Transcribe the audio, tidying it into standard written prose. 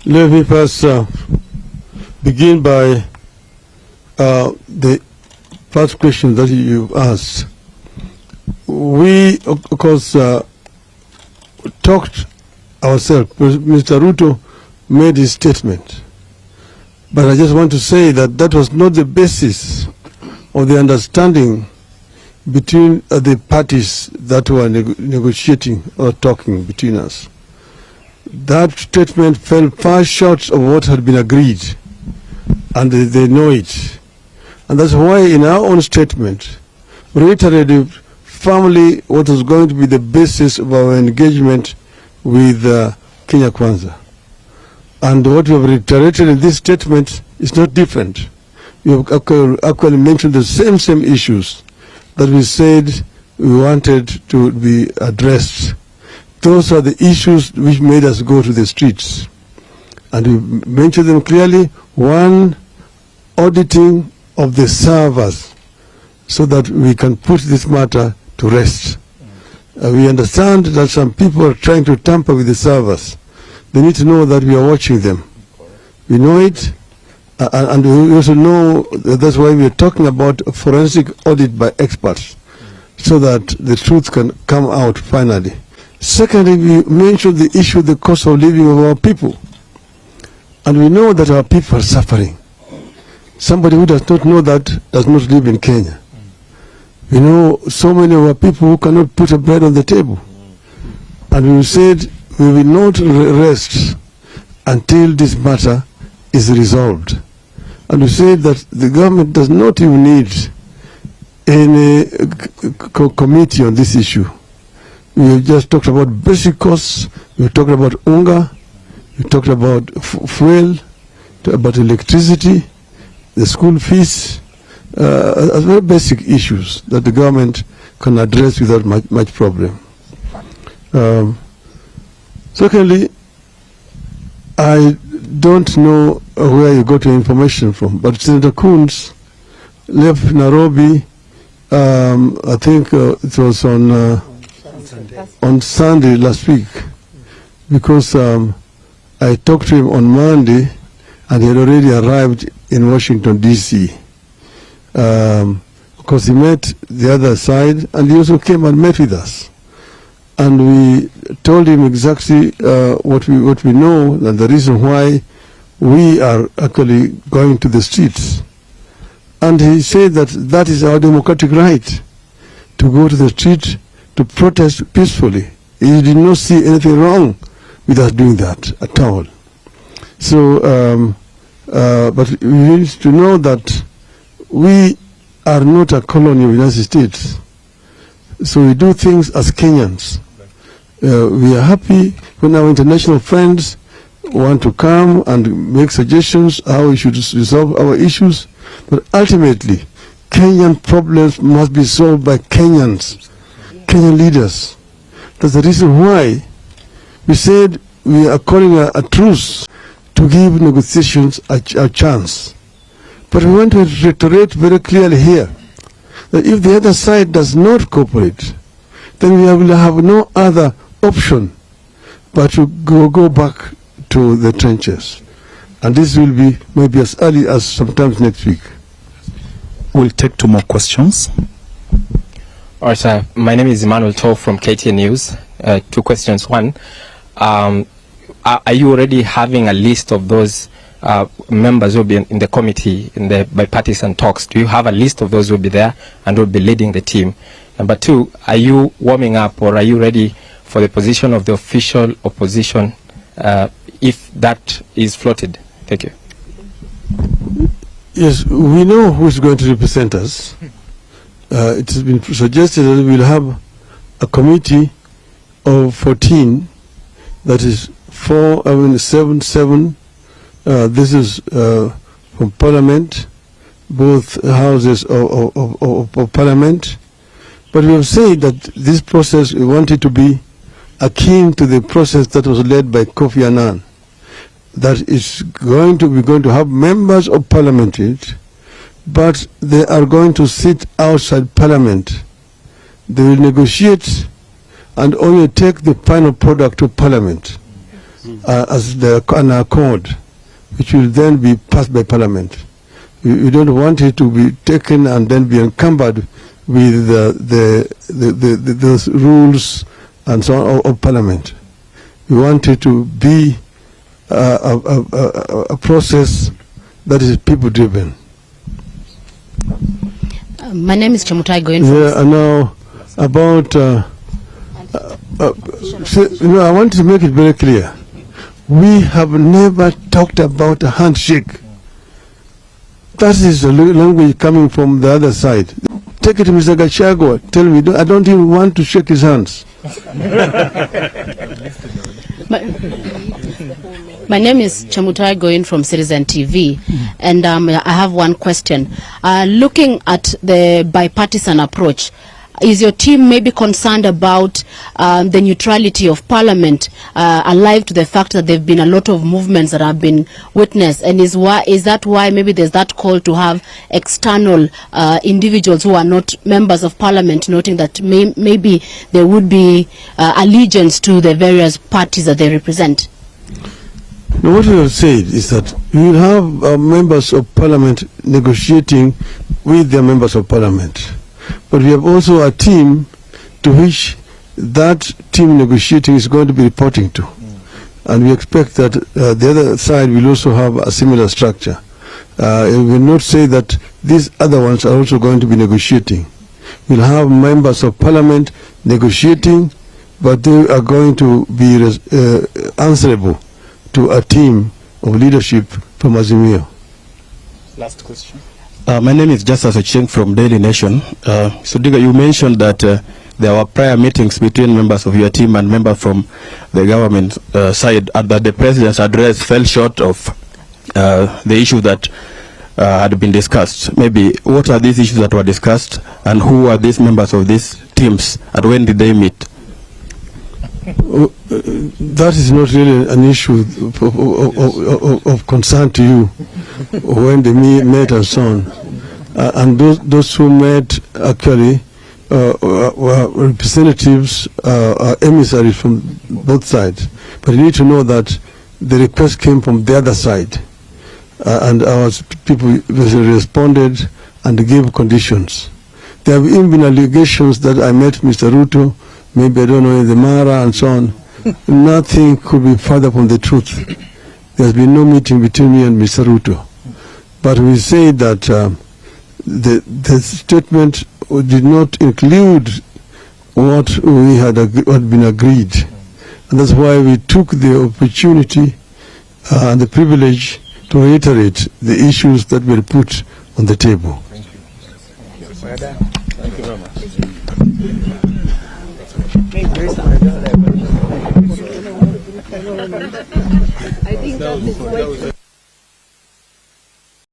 Let me first begin by the first question that you asked. We, of course, talked ourselves. Mr. Ruto made his statement. But I just want to say that that was not the basis of the understanding between the parties that were negotiating or talking between us. That statement fell far short of what had been agreed, and they know it. And that's why in our own statement, we reiterated firmly what was going to be the basis of our engagement with Kenya Kwanza. And what we have reiterated in this statement is not different. We have actually mentioned the same issues that we said we wanted to be addressed. Those are the issues which made us go to the streets. And we mentioned them clearly. One, auditing of the servers so that we can put this matter to rest. We understand that some people are trying to tamper with the servers. They need to know that we are watching them. We know it, and we also know that's why we are talking about a forensic audit by experts, so that the truth can come out finally. Secondly, we mentioned the issue of the cost of living of our people. And we know that our people are suffering. Somebody who does not know that does not live in Kenya. We know so many of our people who cannot put a bread on the table. And we said we will not rest until this matter is resolved. And we said that the government does not even need any committee on this issue. We have just talked about basic costs. We talked about unga. We talked about fuel, about electricity, the school fees, very basic issues that the government can address without much problem. Secondly, I don't know where you got your information from, but Senator Coons left Nairobi, I think it was on Sunday last week, because I talked to him on Monday and he had already arrived in Washington, D.C. Because he met the other side and he also came and met with us. And we told him exactly what we know and the reason why we are actually going to the streets. And he said that that is our democratic right to go to the street to protest peacefully. He did not see anything wrong with us doing that at all. So, but we need to know that we are not a colony of the United States. So we do things as Kenyans. We are happy when our international friends want to come and make suggestions how we should resolve our issues. But ultimately, Kenyan problems must be solved by Kenyans, Kenyan leaders. That's the reason why we said we are calling a truce to give negotiations a chance. But we want to reiterate very clearly here that if the other side does not cooperate, then we will have no other option but to go back to the trenches. And this will be maybe as early as sometimes next week. We'll take 2 more questions. All right, sir. My name is Emmanuel Tov from KTN News. 2 questions. One, are you already having a list of those members who will be in the committee, in the bipartisan talks? Do you have a list of those who will be there and will be leading the team? Number 2, are you warming up or are you ready for the position of the official opposition if that is floated? Thank you. Yes, we know who is going to represent us. It has been suggested that we will have a committee of 14, that is 7. This is from Parliament, both houses of Parliament. But we have said that this process, we want it to be akin to the process that was led by Kofi Annan. That is we're going to have members of Parliament in it, but they are going to sit outside Parliament. They will negotiate and only take the final product to Parliament. as an accord, which will then be passed by Parliament. We don't want it to be taken and then be encumbered with those rules and so on of Parliament. We want it to be a process that is people-driven. My name is Chemutai Goin. Yeah, and now about, I want to make it very clear. We have never talked about a handshake. That is the language coming from the other side. Take it to Mr. Gachagua. Tell me, I don't even want to shake his hands. My name is Chemutai Goin from Citizen TV, and I have one question. Looking at the bipartisan approach, is your team maybe concerned about the neutrality of Parliament, alive to the fact that there have been a lot of movements that have been witnessed, and is that why maybe there's that call to have external individuals who are not members of Parliament, noting that maybe there would be allegiance to the various parties that they represent? Now, what we have said is that we will have members of Parliament negotiating with their members of Parliament. But we have also a team to which that team negotiating is going to be reporting to. And we expect that the other side will also have a similar structure. We will not say that these other ones are also going to be negotiating. We'll have members of Parliament negotiating, but they are going to be answerable to a team of leadership from Azimio. Last question. My name is Justice Ocheng from Daily Nation. Sudiga, you mentioned that there were prior meetings between members of your team and members from the government side, and that the president's address fell short of the issue that had been discussed. Maybe what are these issues that were discussed, and who are these members of these teams, and when did they meet? That is not really an issue of concern to you when they met and so on. And those who met actually were representatives, emissaries from both sides. But you need to know that the request came from the other side. And our people responded and gave conditions. There have even been allegations that I met Mr. Ruto, maybe I don't know, in the Mara and so on. Nothing could be further from the truth. There's been no meeting between me and Mr. Ruto. But we say that the statement did not include what we had been agreed. And that's why we took the opportunity and the privilege to reiterate the issues that were put on the table. Thank you very much. I think that is